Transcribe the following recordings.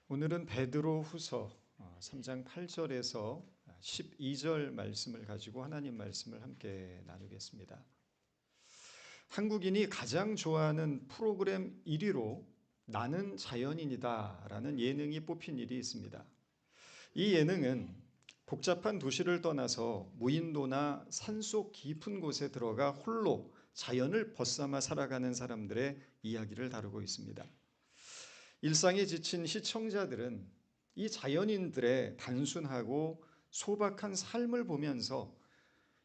오늘은 베드로후서 3장 8절에서 12절 말씀을 가지고 하나님 말씀을 함께 나누겠습니다. 한국인이 가장 좋아하는 프로그램 1위로 나는 자연인이다 라는 예능이 뽑힌 일이 있습니다. 이 예능은 복잡한 도시를 떠나서 무인도나 산속 깊은 곳에 들어가 홀로 자연을 벗삼아 살아가는 사람들의 이야기를 다루고 있습니다. 일상에 지친 시청자들은 이 자연인들의 단순하고 소박한 삶을 보면서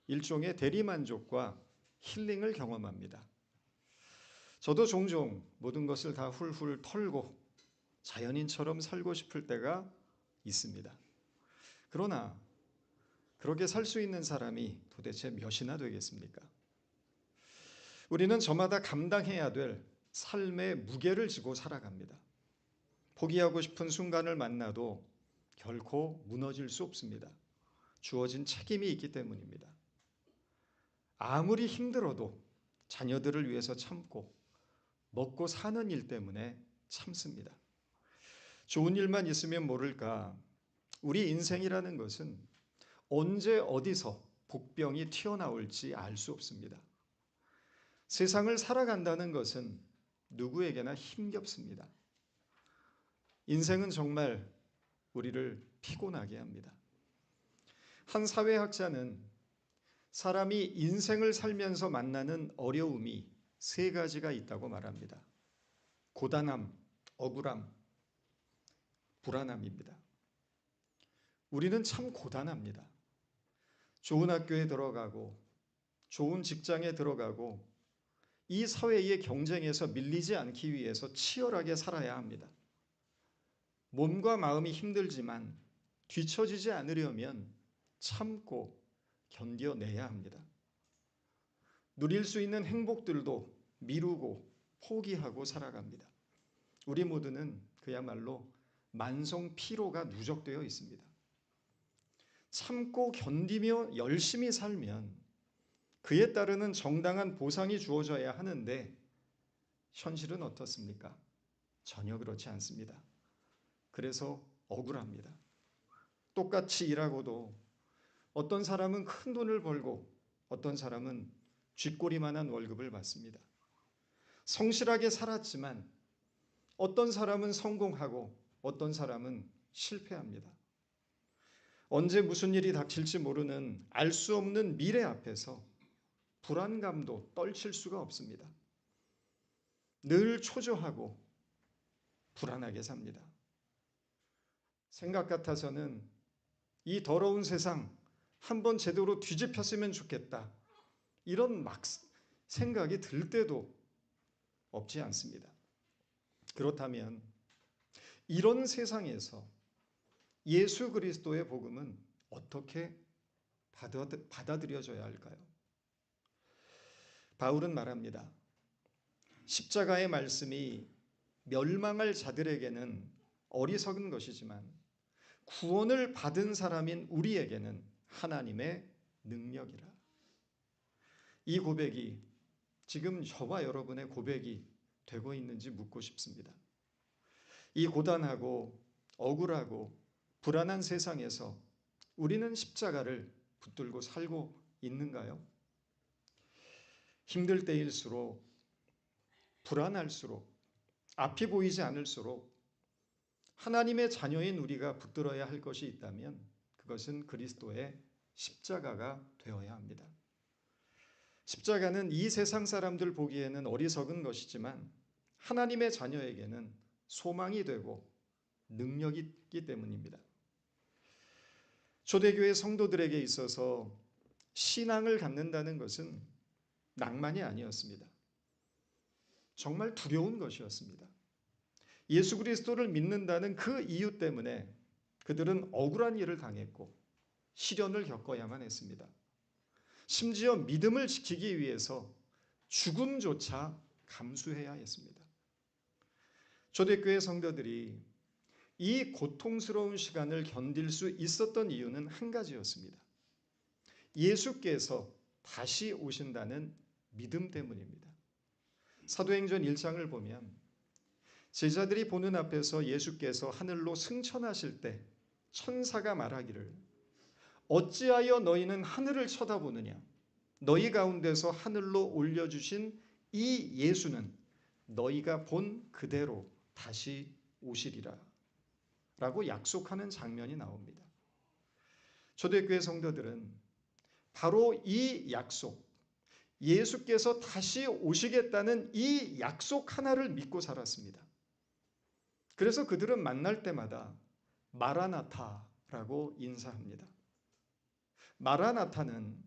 일종의 대리만족과 힐링을 경험합니다. 저도 종종 모든 것을 다 훌훌 털고 자연인처럼 살고 싶을 때가 있습니다. 그러나 그렇게 살 수 있는 사람이 도대체 몇이나 되겠습니까? 우리는 저마다 감당해야 될 삶의 무게를 지고 살아갑니다. 포기하고 싶은 순간을 만나도 결코 무너질 수 없습니다. 주어진 책임이 있기 때문입니다. 아무리 힘들어도 자녀들을 위해서 참고 먹고 사는 일 때문에 참습니다. 좋은 일만 있으면 모를까 우리 인생이라는 것은 언제 어디서 복병이 튀어나올지 알 수 없습니다. 세상을 살아간다는 것은 누구에게나 힘겹습니다. 인생은 정말 우리를 피곤하게 합니다. 한 사회학자는 사람이 인생을 살면서 만나는 어려움이 세 가지가 있다고 말합니다. 고단함, 억울함, 불안함입니다. 우리는 참 고단합니다. 좋은 학교에 들어가고 좋은 직장에 들어가고 이 사회의 경쟁에서 밀리지 않기 위해서 치열하게 살아야 합니다. 몸과 마음이 힘들지만 뒤처지지 않으려면 참고 견뎌내야 합니다. 누릴 수 있는 행복들도 미루고 포기하고 살아갑니다. 우리 모두는 그야말로 만성 피로가 누적되어 있습니다. 참고 견디며 열심히 살면 그에 따르는 정당한 보상이 주어져야 하는데 현실은 어떻습니까? 전혀 그렇지 않습니다. 그래서 억울합니다. 똑같이 일하고도 어떤 사람은 큰 돈을 벌고 어떤 사람은 쥐꼬리만한 월급을 받습니다. 성실하게 살았지만 어떤 사람은 성공하고 어떤 사람은 실패합니다. 언제 무슨 일이 닥칠지 모르는 알 수 없는 미래 앞에서 불안감도 떨칠 수가 없습니다. 늘 초조하고 불안하게 삽니다. 생각 같아서는 이 더러운 세상 한번 제대로 뒤집혔으면 좋겠다. 이런 생각이 들 때도 없지 않습니다. 그렇다면 이런 세상에서 예수 그리스도의 복음은 어떻게 받아들여져야 할까요? 바울은 말합니다. 십자가의 말씀이 멸망할 자들에게는 어리석은 것이지만 구원을 받은 사람인 우리에게는 하나님의 능력이라. 이 고백이 지금 저와 여러분의 고백이 되고 있는지 묻고 싶습니다. 이 고단하고 억울하고 불안한 세상에서 우리는 십자가를 붙들고 살고 있는가요? 힘들 때일수록, 불안할수록, 앞이 보이지 않을수록 하나님의 자녀인 우리가 붙들어야 할 것이 있다면 그것은 그리스도의 십자가가 되어야 합니다. 십자가는 이 세상 사람들 보기에는 어리석은 것이지만 하나님의 자녀에게는 소망이 되고 능력이 있기 때문입니다. 초대교회 성도들에게 있어서 신앙을 갖는다는 것은 낭만이 아니었습니다. 정말 두려운 것이었습니다. 예수 그리스도를 믿는다는 그 이유 때문에 그들은 억울한 일을 당했고 시련을 겪어야만 했습니다. 심지어 믿음을 지키기 위해서 죽음조차 감수해야 했습니다. 초대교회 성도들이 이 고통스러운 시간을 견딜 수 있었던 이유는 한 가지였습니다. 예수께서 다시 오신다는 믿음 때문입니다. 사도행전 1장을 보면 제자들이 보는 앞에서 예수께서 하늘로 승천하실 때 천사가 말하기를 어찌하여 너희는 하늘을 쳐다보느냐? 너희 가운데서 하늘로 올려주신 이 예수는 너희가 본 그대로 다시 오시리라 라고 약속하는 장면이 나옵니다. 초대교회 성도들은 바로 이 약속, 예수께서 다시 오시겠다는 이 약속 하나를 믿고 살았습니다. 그래서 그들은 만날 때마다 마라나타라고 인사합니다. 마라나타는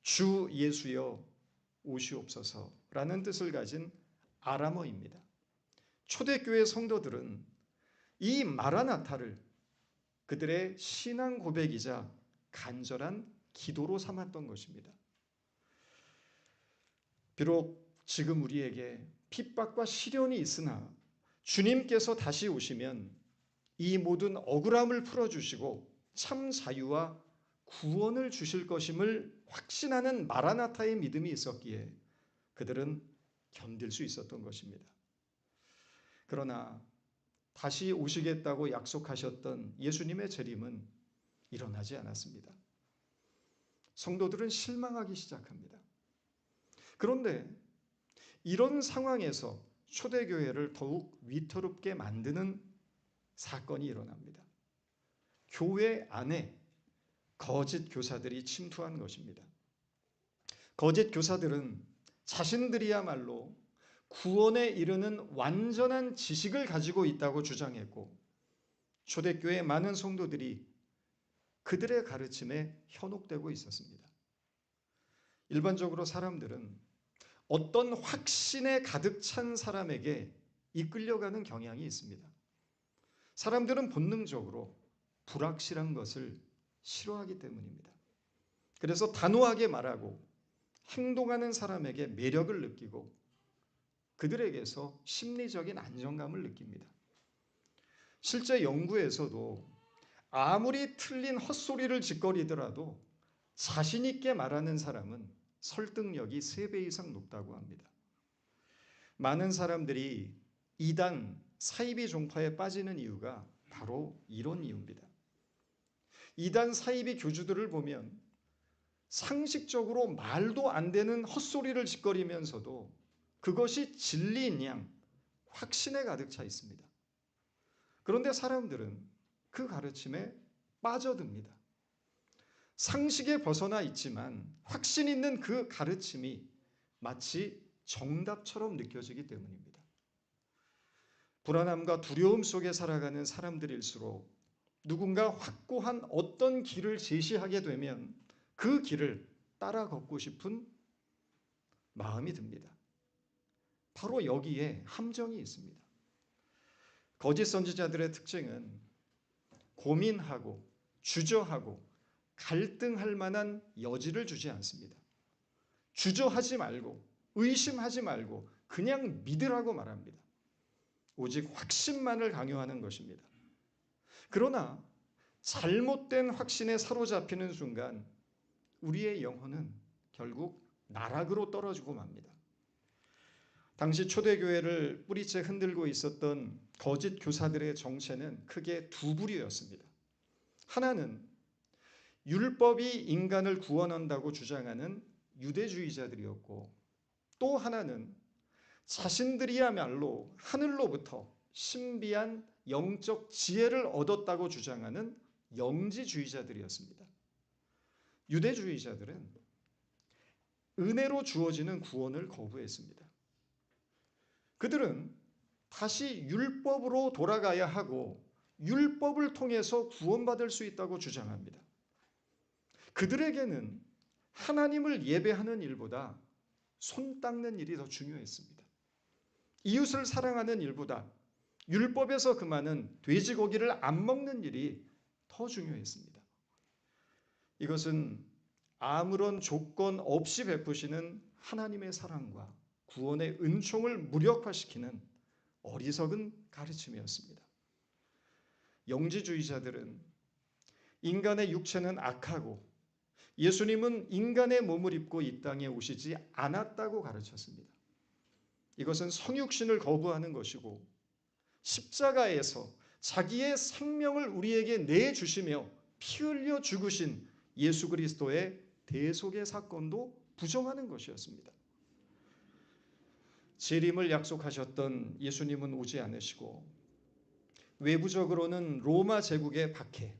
주 예수여 오시옵소서라는 뜻을 가진 아람어입니다. 초대교회 성도들은 이 마라나타를 그들의 신앙 고백이자 간절한 기도로 삼았던 것입니다. 비록 지금 우리에게 핍박과 시련이 있으나 주님께서 다시 오시면 이 모든 억울함을 풀어주시고 참 자유와 구원을 주실 것임을 확신하는 마라나타의 믿음이 있었기에 그들은 견딜 수 있었던 것입니다. 그러나 다시 오시겠다고 약속하셨던 예수님의 재림은 일어나지 않았습니다. 성도들은 실망하기 시작합니다. 그런데 이런 상황에서 초대교회를 더욱 위태롭게 만드는 사건이 일어납니다. 교회 안에 거짓 교사들이 침투한 것입니다. 거짓 교사들은 자신들이야말로 구원에 이르는 완전한 지식을 가지고 있다고 주장했고 초대교회 많은 성도들이 그들의 가르침에 현혹되고 있었습니다. 일반적으로 사람들은 어떤 확신에 가득 찬 사람에게 이끌려가는 경향이 있습니다. 사람들은 본능적으로 불확실한 것을 싫어하기 때문입니다. 그래서 단호하게 말하고 행동하는 사람에게 매력을 느끼고 그들에게서 심리적인 안정감을 느낍니다. 실제 연구에서도 아무리 틀린 헛소리를 짓거리더라도 자신 있게 말하는 사람은 설득력이 3배 이상 높다고 합니다. 많은 사람들이 이단 사이비 종파에 빠지는 이유가 바로 이런 이유입니다. 이단 사이비 교주들을 보면 상식적으로 말도 안 되는 헛소리를 짓거리면서도 그것이 진리인 양 확신에 가득 차 있습니다. 그런데 사람들은 그 가르침에 빠져듭니다. 상식에 벗어나 있지만 확신 있는 그 가르침이 마치 정답처럼 느껴지기 때문입니다. 불안함과 두려움 속에 살아가는 사람들일수록 누군가 확고한 어떤 길을 제시하게 되면 그 길을 따라 걷고 싶은 마음이 듭니다. 바로 여기에 함정이 있습니다. 거짓 선지자들의 특징은 고민하고 주저하고 갈등할 만한 여지를 주지 않습니다. 주저하지 말고 의심하지 말고 그냥 믿으라고 말합니다. 오직 확신만을 강요하는 것입니다. 그러나 잘못된 확신에 사로잡히는 순간 우리의 영혼은 결국 나락으로 떨어지고 맙니다. 당시 초대교회를 뿌리째 흔들고 있었던 거짓 교사들의 정체는 크게 두 부류였습니다. 하나는 율법이 인간을 구원한다고 주장하는 유대주의자들이었고 또 하나는 자신들이야말로 하늘로부터 신비한 영적 지혜를 얻었다고 주장하는 영지주의자들이었습니다. 유대주의자들은 은혜로 주어지는 구원을 거부했습니다. 그들은 다시 율법으로 돌아가야 하고 율법을 통해서 구원받을 수 있다고 주장합니다. 그들에게는 하나님을 예배하는 일보다 손 닦는 일이 더 중요했습니다. 이웃을 사랑하는 일보다 율법에서 금하는 돼지고기를 안 먹는 일이 더 중요했습니다. 이것은 아무런 조건 없이 베푸시는 하나님의 사랑과 구원의 은총을 무력화시키는 어리석은 가르침이었습니다. 영지주의자들은 인간의 육체는 악하고 예수님은 인간의 몸을 입고 이 땅에 오시지 않았다고 가르쳤습니다. 이것은 성육신을 거부하는 것이고 십자가에서 자기의 생명을 우리에게 내주시며 피 흘려 죽으신 예수 그리스도의 대속의 사건도 부정하는 것이었습니다. 재림을 약속하셨던 예수님은 오지 않으시고 외부적으로는 로마 제국의 박해,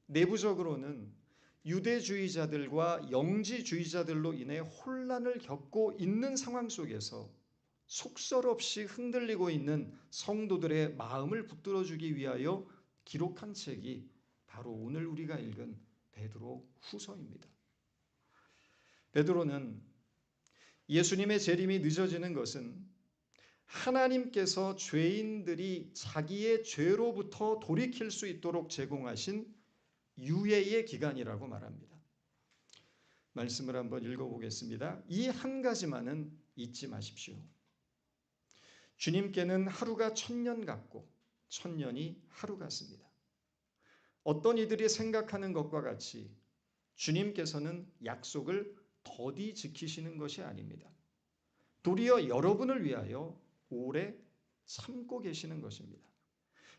내부적으로는 유대주의자들과 영지주의자들로 인해 혼란을 겪고 있는 상황 속에서 속설없이 흔들리고 있는 성도들의 마음을 붙들어주기 위하여 기록한 책이 바로 오늘 우리가 읽은 베드로 후서입니다. 베드로는 예수님의 재림이 늦어지는 것은 하나님께서 죄인들이 자기의 죄로부터 돌이킬 수 있도록 제공하신 유예의 기간이라고 말합니다. 말씀을 한번 읽어보겠습니다. 이 한 가지만은 잊지 마십시오. 주님께는 하루가 1000년 같고 1000년이 하루 같습니다. 어떤 이들이 생각하는 것과 같이 주님께서는 약속을 더디 지키시는 것이 아닙니다. 도리어 여러분을 위하여 오래 참고 계시는 것입니다.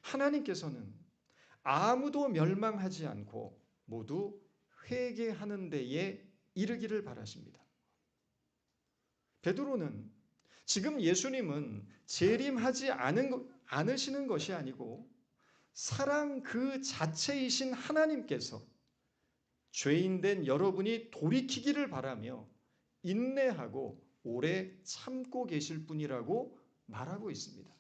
하나님께서는 아무도 멸망하지 않고 모두 회개하는 데에 이르기를 바라십니다. 베드로는 지금 예수님은 재림하지 않으시는 것이 아니고 사랑 그 자체이신 하나님께서 죄인된 여러분이 돌이키기를 바라며 인내하고 오래 참고 계실 뿐이라고 말하고 있습니다.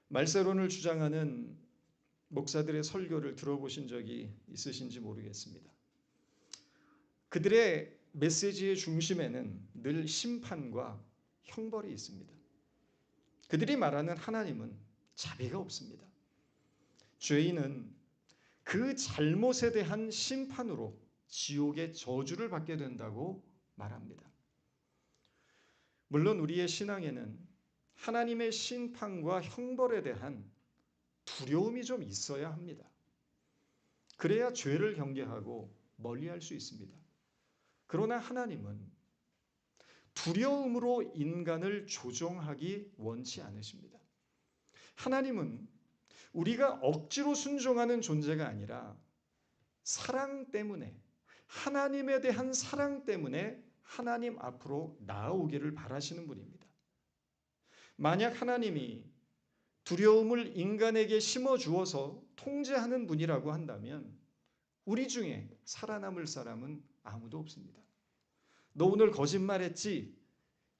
말세론을 주장하는 목사들의 설교를 들어보신 적이 있으신지 모르겠습니다. 그들의 메시지의 중심에는 늘 심판과 형벌이 있습니다. 그들이 말하는 하나님은 자비가 없습니다. 죄인은 그 잘못에 대한 심판으로 지옥의 저주를 받게 된다고 말합니다. 물론 우리의 신앙에는 하나님의 심판과 형벌에 대한 두려움이 좀 있어야 합니다. 그래야 죄를 경계하고 멀리할 수 있습니다. 그러나 하나님은 두려움으로 인간을 조종하기 원치 않으십니다. 하나님은 우리가 억지로 순종하는 존재가 아니라 사랑 때문에, 하나님에 대한 사랑 때문에 하나님 앞으로 나아오기를 바라시는 분입니다. 만약 하나님이 두려움을 인간에게 심어주어서 통제하는 분이라고 한다면 우리 중에 살아남을 사람은 아무도 없습니다. 너 오늘 거짓말했지?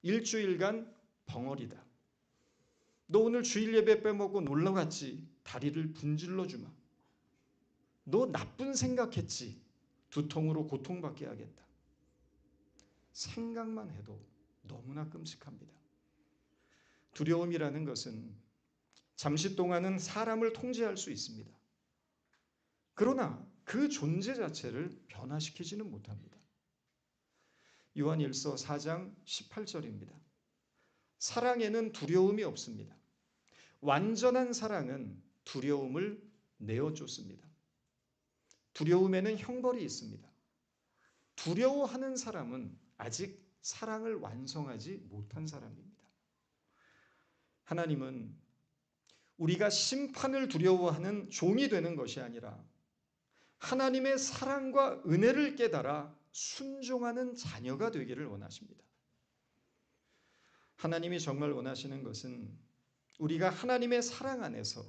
일주일간 벙어리다. 너 오늘 주일 예배 빼먹고 놀러 갔지? 다리를 분질러 주마. 너 나쁜 생각했지? 두통으로 고통받게 하겠다. 생각만 해도 너무나 끔찍합니다. 두려움이라는 것은 잠시 동안은 사람을 통제할 수 있습니다. 그러나 그 존재 자체를 변화시키지는 못합니다. 요한일서 4장 18절입니다. 사랑에는 두려움이 없습니다. 완전한 사랑은 두려움을 내어쫓습니다. 두려움에는 형벌이 있습니다. 두려워하는 사람은 아직 사랑을 완성하지 못한 사람입니다. 하나님은 우리가 심판을 두려워하는 종이 되는 것이 아니라 하나님의 사랑과 은혜를 깨달아 순종하는 자녀가 되기를 원하십니다. 하나님이 정말 원하시는 것은 우리가 하나님의 사랑 안에서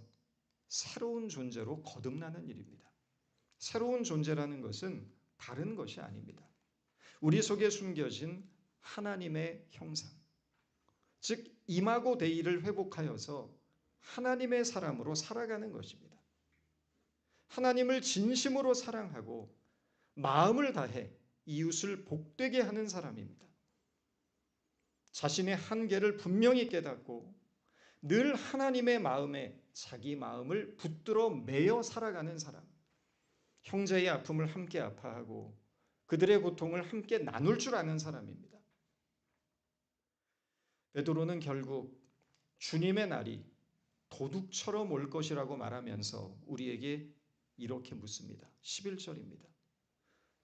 새로운 존재로 거듭나는 일입니다. 새로운 존재라는 것은 다른 것이 아닙니다. 우리 속에 숨겨진 하나님의 형상, 즉 이마고 데이를 회복하여서 하나님의 사람으로 살아가는 것입니다. 하나님을 진심으로 사랑하고 마음을 다해 이웃을 복되게 하는 사람입니다. 자신의 한계를 분명히 깨닫고 늘 하나님의 마음에 자기 마음을 붙들어 매여 살아가는 사람, 형제의 아픔을 함께 아파하고 그들의 고통을 함께 나눌 줄 아는 사람입니다. 베드로는 결국 주님의 날이 도둑처럼 올 것이라고 말하면서 우리에게 이렇게 묻습니다. 11절입니다.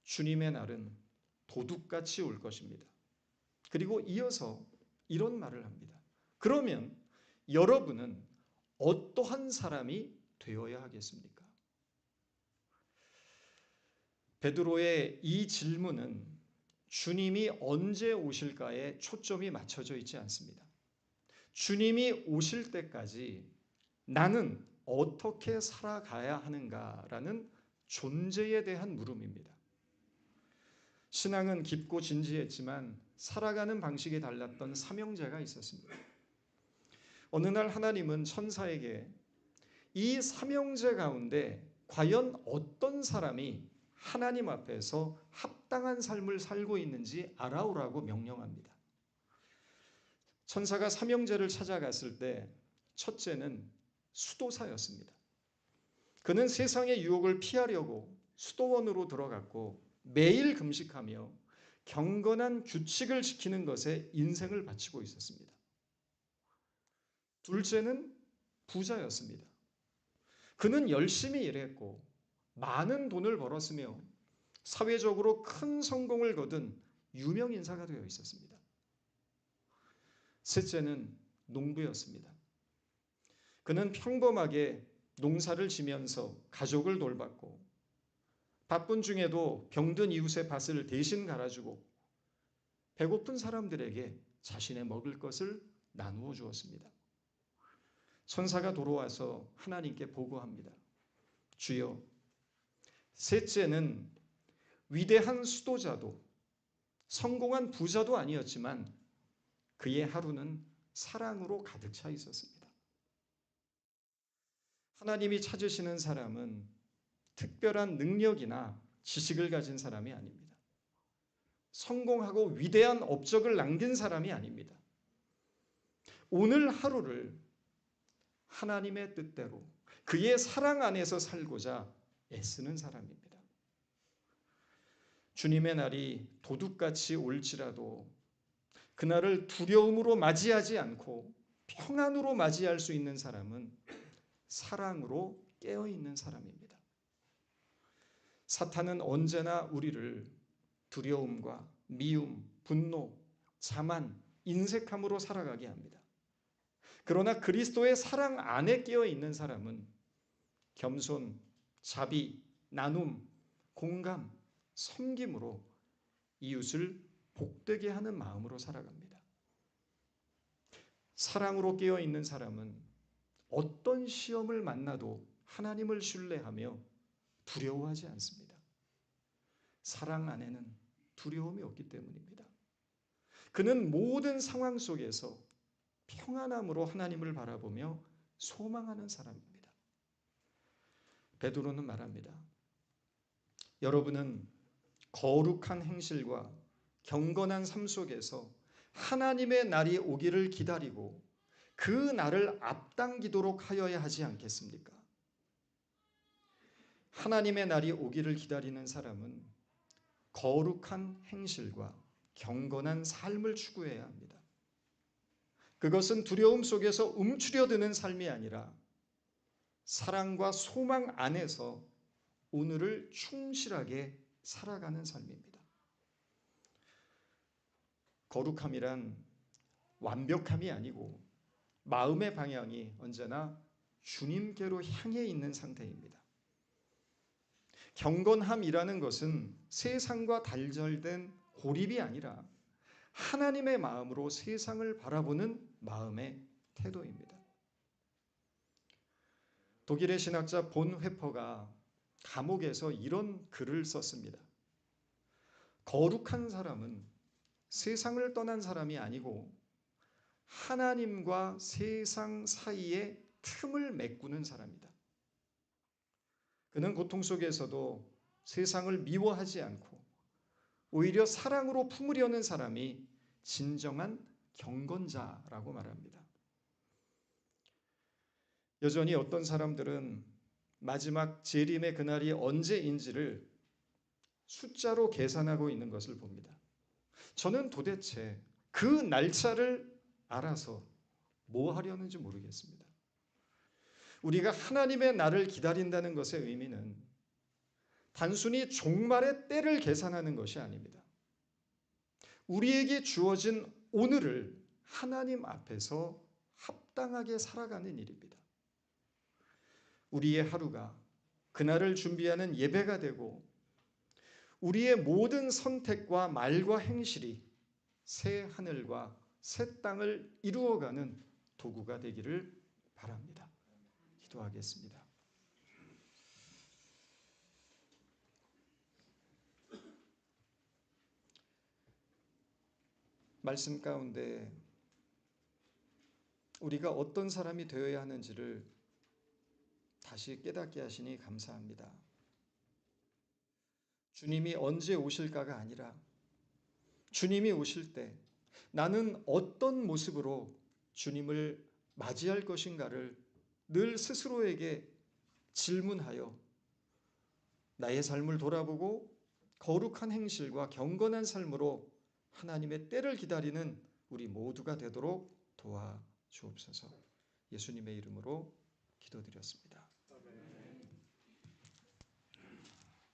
주님의 날은 도둑같이 올 것입니다. 그리고 이어서 이런 말을 합니다. 그러면 여러분은 어떠한 사람이 되어야 하겠습니까? 베드로의 이 질문은 주님이 언제 오실까에 초점이 맞춰져 있지 않습니다. 주님이 오실 때까지 나는 어떻게 살아가야 하는가라는 존재에 대한 물음입니다. 신앙은 깊고 진지했지만 살아가는 방식이 달랐던 삼형제가 있었습니다. 어느 날 하나님은 천사에게 이 삼형제 가운데 과연 어떤 사람이 하나님 앞에서 합당한 삶을 살고 있는지 알아오라고 명령합니다. 천사가 삼형제를 찾아갔을 때 첫째는 수도사였습니다. 그는 세상의 유혹을 피하려고 수도원으로 들어갔고 매일 금식하며 경건한 규칙을 지키는 것에 인생을 바치고 있었습니다. 둘째는 부자였습니다. 그는 열심히 일했고 많은 돈을 벌었으며 사회적으로 큰 성공을 거둔 유명 인사가 되어 있었습니다. 셋째는 농부였습니다. 그는 평범하게 농사를 지면서 가족을 돌봤고 바쁜 중에도 병든 이웃의 밭을 대신 갈아주고 배고픈 사람들에게 자신의 먹을 것을 나누어 주었습니다. 천사가 돌아와서 하나님께 보고합니다. 주여, 셋째는 위대한 수도자도 성공한 부자도 아니었지만 그의 하루는 사랑으로 가득 차 있었습니다. 하나님이 찾으시는 사람은 특별한 능력이나 지식을 가진 사람이 아닙니다. 성공하고 위대한 업적을 남긴 사람이 아닙니다. 오늘 하루를 하나님의 뜻대로 그의 사랑 안에서 살고자 애쓰는 사람입니다. 주님의 날이 도둑같이 올지라도 그날을 두려움으로 맞이하지 않고 평안으로 맞이할 수 있는 사람은 사랑으로 깨어있는 사람입니다. 사탄은 언제나 우리를 두려움과 미움, 분노, 자만, 인색함으로 살아가게 합니다. 그러나 그리스도의 사랑 안에 깨어있는 사람은 겸손, 자비, 나눔, 공감, 섬김으로 이웃을 복되게 하는 마음으로 살아갑니다. 사랑으로 깨어있는 사람은 어떤 시험을 만나도 하나님을 신뢰하며 두려워하지 않습니다. 사랑 안에는 두려움이 없기 때문입니다. 그는 모든 상황 속에서 평안함으로 하나님을 바라보며 소망하는 사람입니다. 베드로는 말합니다. 여러분은 거룩한 행실과 경건한 삶 속에서 하나님의 날이 오기를 기다리고 그 날을 앞당기도록 하여야 하지 않겠습니까? 하나님의 날이 오기를 기다리는 사람은 거룩한 행실과 경건한 삶을 추구해야 합니다. 그것은 두려움 속에서 움츠려드는 삶이 아니라 사랑과 소망 안에서 오늘을 충실하게 살아가는 삶입니다. 거룩함이란 완벽함이 아니고 마음의 방향이 언제나 주님께로 향해 있는 상태입니다. 경건함이라는 것은 세상과 단절된 고립이 아니라 하나님의 마음으로 세상을 바라보는 마음의 태도입니다. 독일의 신학자 본 회퍼가 감옥에서 이런 글을 썼습니다. 거룩한 사람은 세상을 떠난 사람이 아니고 하나님과 세상 사이에 틈을 메꾸는 사람이다. 그는 고통 속에서도 세상을 미워하지 않고 오히려 사랑으로 품으려는 사람이 진정한 경건자라고 말합니다. 여전히 어떤 사람들은 마지막 재림의 그날이 언제인지를 숫자로 계산하고 있는 것을 봅니다. 저는 도대체 그 날짜를 알아서 뭐 하려는지 모르겠습니다. 우리가 하나님의 날을 기다린다는 것의 의미는 단순히 종말의 때를 계산하는 것이 아닙니다. 우리에게 주어진 오늘을 하나님 앞에서 합당하게 살아가는 일입니다. 우리의 하루가 그날을 준비하는 예배가 되고 우리의 모든 선택과 말과 행실이 새 하늘과 새 땅을 이루어가는 도구가 되기를 바랍니다. 기도하겠습니다. 말씀 가운데 우리가 어떤 사람이 되어야 하는지를 다시 깨닫게 하시니 감사합니다. 주님이 언제 오실까가 아니라 주님이 오실 때 나는 어떤 모습으로 주님을 맞이할 것인가를 늘 스스로에게 질문하여 나의 삶을 돌아보고 거룩한 행실과 경건한 삶으로 하나님의 때를 기다리는 우리 모두가 되도록 도와주옵소서. 예수님의 이름으로 기도드렸습니다.